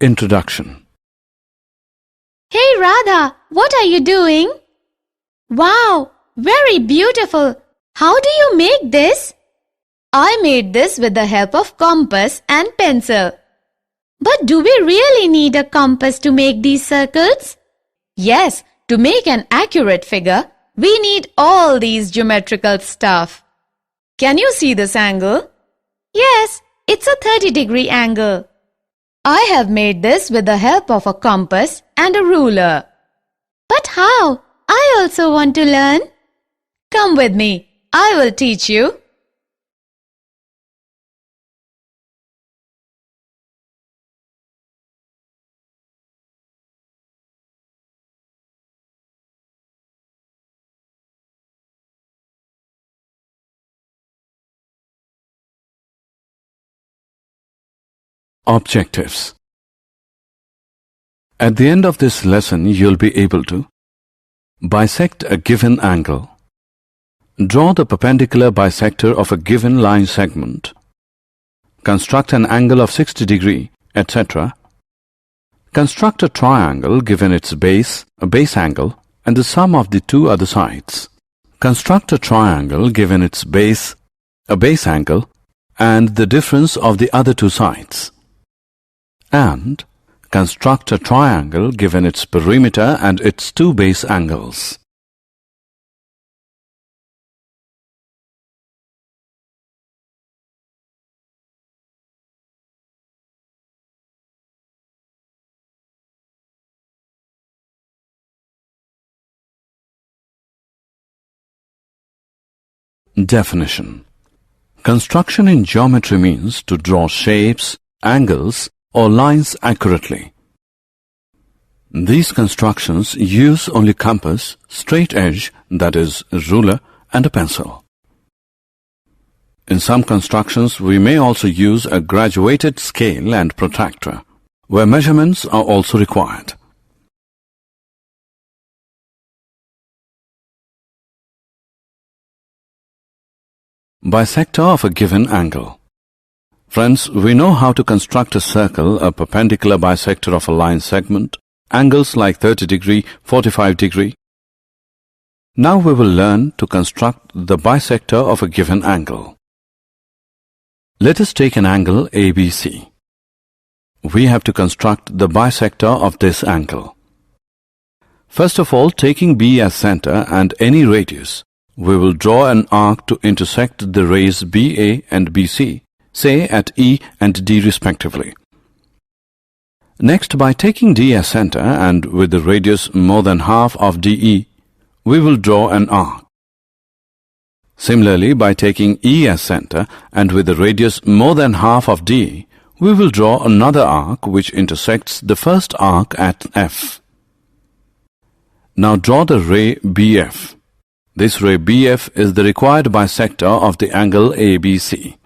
Introduction. Hey Radha, what are you doing? Wow, very beautiful. How do you make this? I made this with the help of compass and pencil. But do we really need a compass to make these circles? Yes, to make an accurate figure, we need all these geometrical stuff. Can you see this angle? Yes, it's a 30-degree angle. I have made this with the help of a compass and a ruler. But how? I also want to learn. Come with me. I will teach you. Objectives. At the end of this lesson, you'll be able to bisect a given angle, draw the perpendicular bisector of a given line segment, construct an angle of 60 degree, etc., construct a triangle given its base, a base angle, and the sum of the two other sides. Construct a triangle given its base, a base angle, and the difference of the other two sides. And construct a triangle given its perimeter and its two base angles. Definition. Construction in geometry means to draw shapes, angles, or lines accurately. These constructions use only compass, straight edge, that is, ruler, and a pencil. In some constructions, we may also use a graduated scale and protractor, where measurements are also required. Bisector of a given angle. Friends, we know how to construct a circle, a perpendicular bisector of a line segment, angles like 30 degree, 45 degree. Now we will learn to construct the bisector of a given angle. Let us take an angle ABC. We have to construct the bisector of this angle. First of all, taking B as center and any radius, we will draw an arc to intersect the rays BA and BC, say at E and D respectively. Next, by taking D as center and with the radius more than half of DE, we will draw an arc. Similarly, by taking E as center and with the radius more than half of DE, we will draw another arc which intersects the first arc at F. Now draw the ray BF. This ray BF is the required bisector of the angle ABC.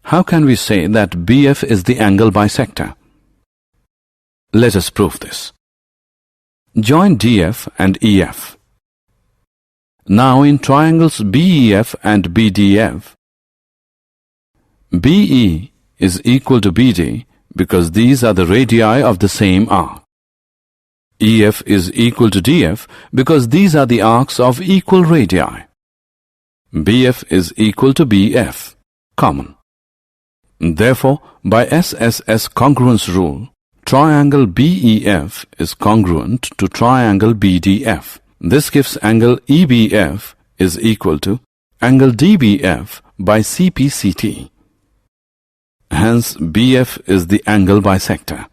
How can we say that BF is the angle bisector? Let us prove this. Join DF and EF. Now in triangles BEF and BDF, BE is equal to BD because these are the radii of the same arc. EF is equal to DF because these are the arcs of equal radii. BF is equal to BF, common. Therefore, by SSS congruence rule, triangle BEF is congruent to triangle BDF. This gives angle EBF is equal to angle DBF by CPCT. Hence, BF is the angle bisector.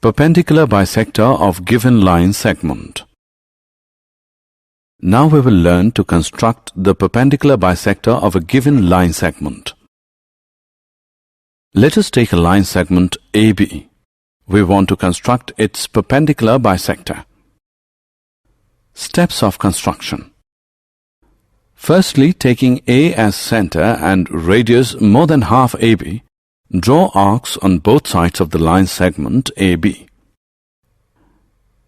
Perpendicular bisector of given line segment. Now we will learn to construct the perpendicular bisector of a given line segment. Let us take a line segment AB. We want to construct its perpendicular bisector. Steps of construction. Firstly, taking A as center and radius more than half AB, draw arcs on both sides of the line segment AB.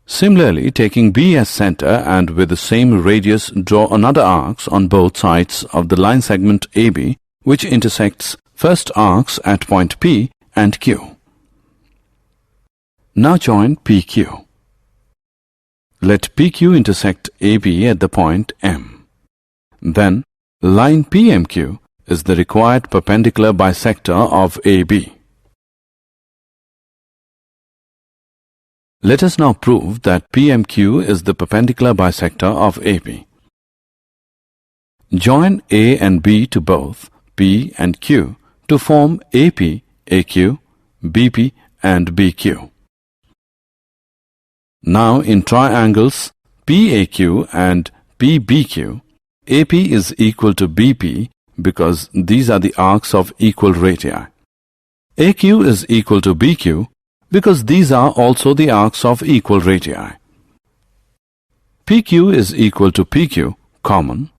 Similarly, taking B as center and with the same radius, draw another arcs on both sides of the line segment AB, which intersects first arcs at point P and Q. Now join PQ. Let PQ intersect AB at the point M. Then, line PMQ is the required perpendicular bisector of AB. Let us now prove that PMQ is the perpendicular bisector of AB. Join A and B to both P and Q to form AP, AQ, BP and BQ. Now in triangles PAQ and PBQ, AP is equal to BP because these are the arcs of equal radii. AQ is equal to BQ because these are also the arcs of equal radii. PQ is equal to PQ, common.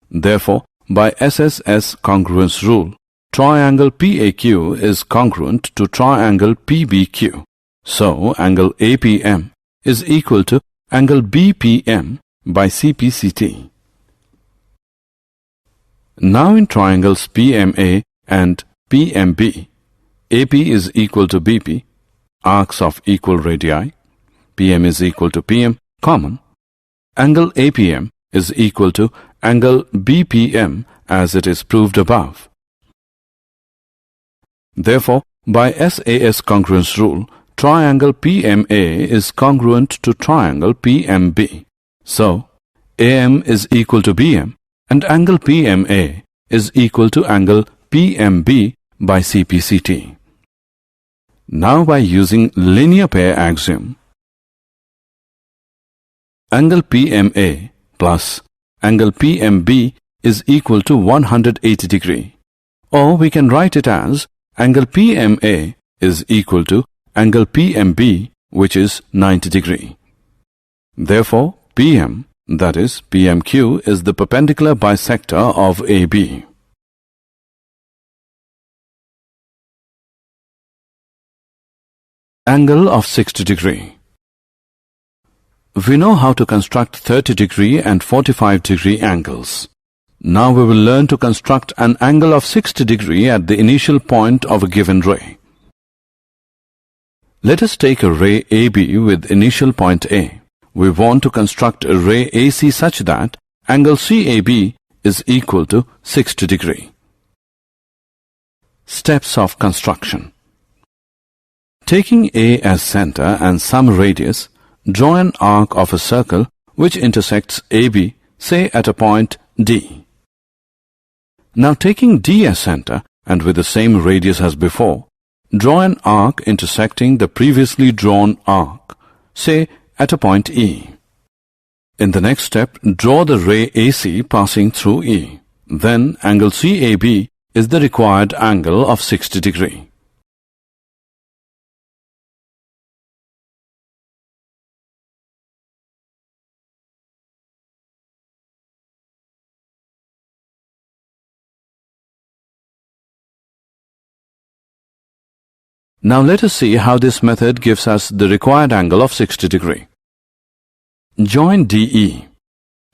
Therefore, by SSS congruence rule, triangle PAQ is congruent to triangle PBQ. So, angle APM is equal to angle BPM by CPCT. Now in triangles PMA and PMB, AP is equal to BP, arcs of equal radii. PM is equal to PM, common. Angle APM is equal to angle BPM as it is proved above. Therefore, by SAS congruence rule, triangle PMA is congruent to triangle PMB. So, AM is equal to BM and angle PMA is equal to angle PMB by CPCT. Now by using linear pair axiom, angle PMA plus angle PMB is equal to 180 degree, or we can write it as angle PMA is equal to angle PMB, which is 90 degree. Therefore, PM, that is PMQ, is the perpendicular bisector of AB. Angle of 60 degree. We know how to construct 30 degree and 45 degree angles. Now we will learn to construct an angle of 60 degree at the initial point of a given ray. Let us take a ray AB with initial point A. We want to construct a ray AC such that angle CAB is equal to 60 degree. Steps of construction. Taking A as center and some radius, draw an arc of a circle which intersects AB, say at a point D. Now taking D as center and with the same radius as before, draw an arc intersecting the previously drawn arc, say at a point E. In the next step, draw the ray AC passing through E. Then angle CAB is the required angle of 60 degree. Now let us see how this method gives us the required angle of 60 degree. Join DE.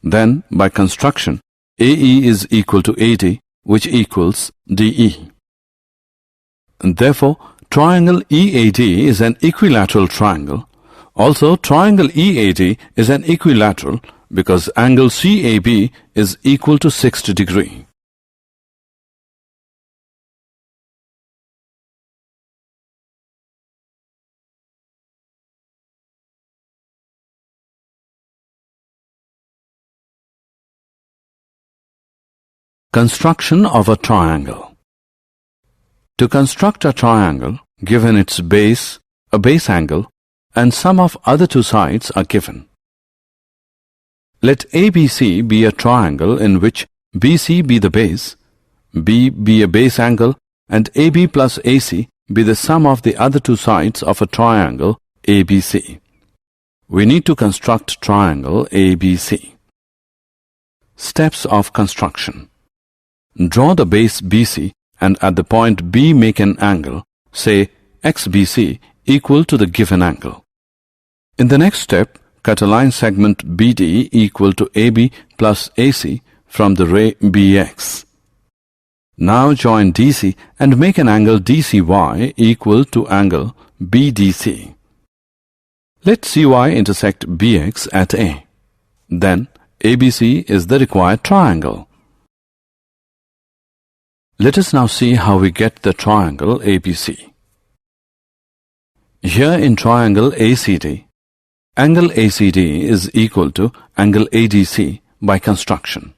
Then, by construction, AE is equal to AD, which equals DE. And therefore, triangle EAD is an equilateral triangle. Also, triangle EAD is an equilateral because angle CAB is equal to 60 degree. Construction of a triangle. To construct a triangle, given its base, a base angle, and sum of other two sides are given. Let ABC be a triangle in which BC be the base, B be a base angle, and AB plus AC be the sum of the other two sides of a triangle ABC. We need to construct triangle ABC. Steps of construction. Draw the base BC and at the point B make an angle, say XBC, equal to the given angle. In the next step, cut a line segment BD equal to AB plus AC from the ray BX. Now join DC and make an angle DCY equal to angle BDC. Let CY intersect BX at A. Then ABC is the required triangle. Let us now see how we get the triangle ABC. Here in triangle ACD, angle ACD is equal to angle ADC by construction.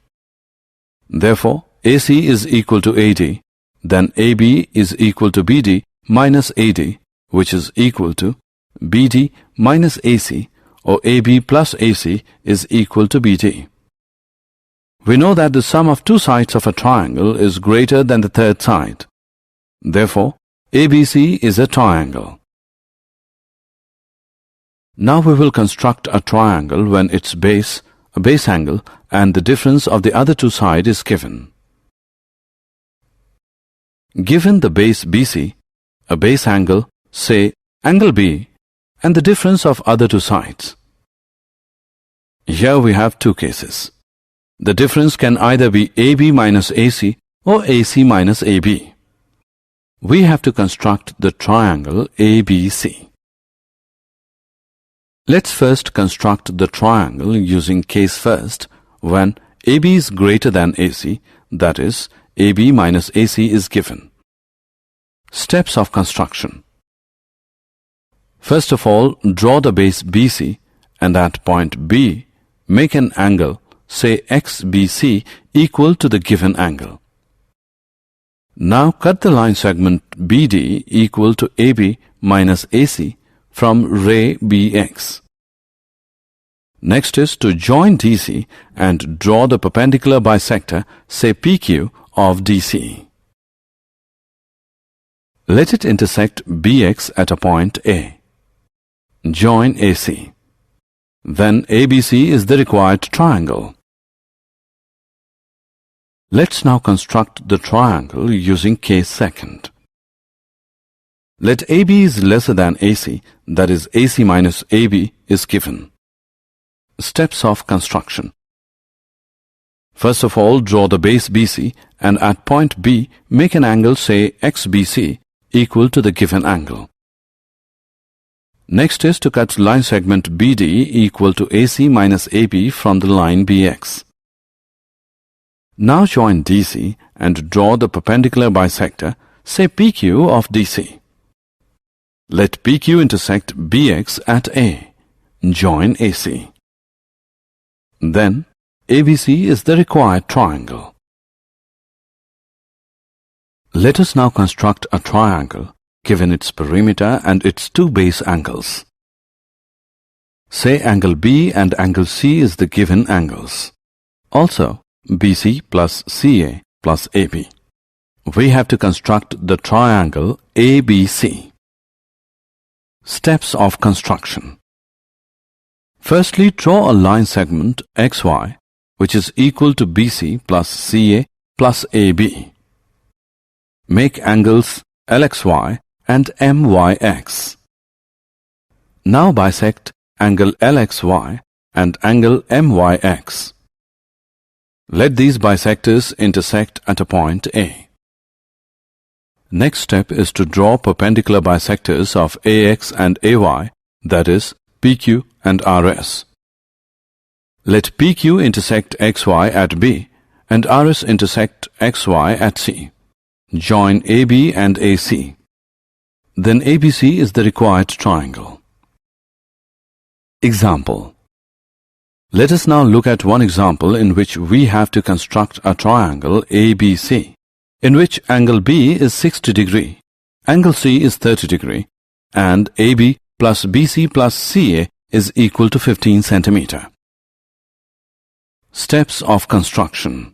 Therefore, AC is equal to AD, then AB is equal to BD minus AD, which is equal to BD minus AC, or AB plus AC is equal to BD. We know that the sum of two sides of a triangle is greater than the third side. Therefore, ABC is a triangle. Now we will construct a triangle when its base, a base angle, and the difference of the other two sides is given. Given the base BC, a base angle, say angle B, and the difference of other two sides. Here we have two cases. The difference can either be AB minus AC or AC minus AB. We have to construct the triangle ABC. Let's first construct the triangle using case first when AB is greater than AC, that is, AB minus AC is given. Steps of construction. First of all, draw the base BC and at point B, make an angle, say XBC, equal to the given angle. Now cut the line segment BD equal to AB minus AC from ray BX. Next is to join DC and draw the perpendicular bisector, say PQ, of DC. Let it intersect BX at a point A. Join AC. Then ABC is the required triangle. Let's now construct the triangle using case second. Let AB is lesser than AC, that is AC minus AB is given. Steps of construction. First of all, draw the base BC and at point B make an angle, say XBC, equal to the given angle. Next is to cut line segment BD equal to AC minus AB from the line BX. Now join DC and draw the perpendicular bisector, say PQ of DC. Let PQ intersect BX at A. Join AC. Then ABC is the required triangle. Let us now construct a triangle given its perimeter and its two base angles. Say angle B and angle C is the given angles. Also, BC plus CA plus AB. We have to construct the triangle ABC. Steps of construction. Firstly, draw a line segment XY, which is equal to BC plus CA plus AB. Make angles LXY and MYX. Now bisect angle LXY and angle MYX. Let these bisectors intersect at a point A. Next step is to draw perpendicular bisectors of AX and AY, that is, PQ and RS. Let PQ intersect XY at B and RS intersect XY at C. Join AB and AC. Then ABC is the required triangle. Example. Let us now look at one example in which we have to construct a triangle ABC, in which angle B is 60 degree, angle C is 30 degree, and AB plus BC plus CA is equal to 15 centimeter. Steps of construction.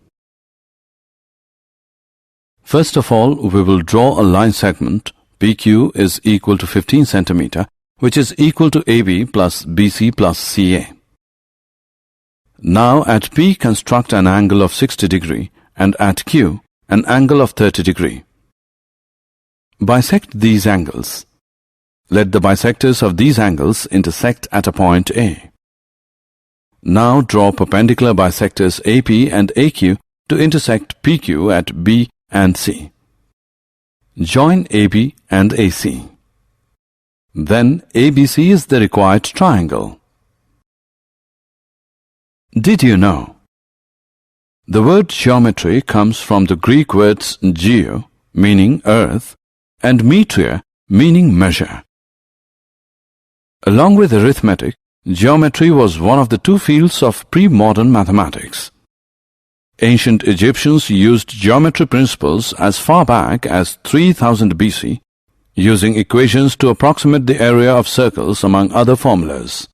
First of all, we will draw a line segment PQ is equal to 15 centimeter, which is equal to AB plus BC plus CA. Now at P construct an angle of 60 degree and at Q an angle of 30 degree. Bisect these angles. Let the bisectors of these angles intersect at a point A. Now draw perpendicular bisectors AP and AQ to intersect PQ at B and C. Join AB and AC. Then ABC is the required triangle. Did you know? The word geometry comes from the Greek words geo, meaning earth, and metria, meaning measure. Along with arithmetic, geometry was one of the two fields of pre-modern mathematics. Ancient Egyptians used geometry principles as far back as 3000 BC, using equations to approximate the area of circles among other formulas.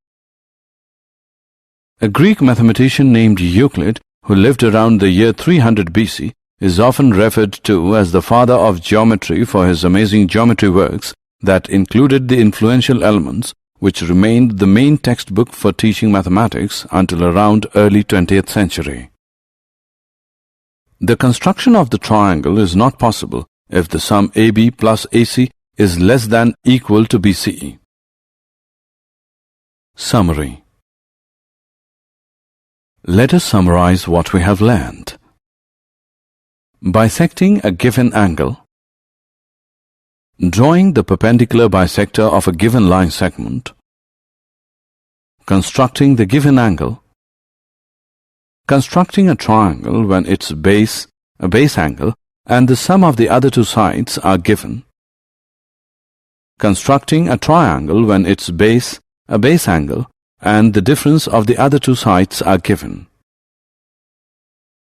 A Greek mathematician named Euclid, who lived around the year 300 BC, is often referred to as the father of geometry for his amazing geometry works that included the influential elements which remained the main textbook for teaching mathematics until around early 20th century. The construction of the triangle is not possible if the sum AB plus AC is less than equal to BCE. Summary. Let us summarize what we have learned. Bisecting a given angle. Drawing the perpendicular bisector of a given line segment. Constructing the given angle. Constructing a triangle when its base, a base angle, and the sum of the other two sides are given. Constructing a triangle when its base, a base angle, and the difference of the other two sides are given.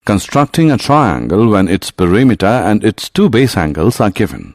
Constructing a triangle when its perimeter and its two base angles are given.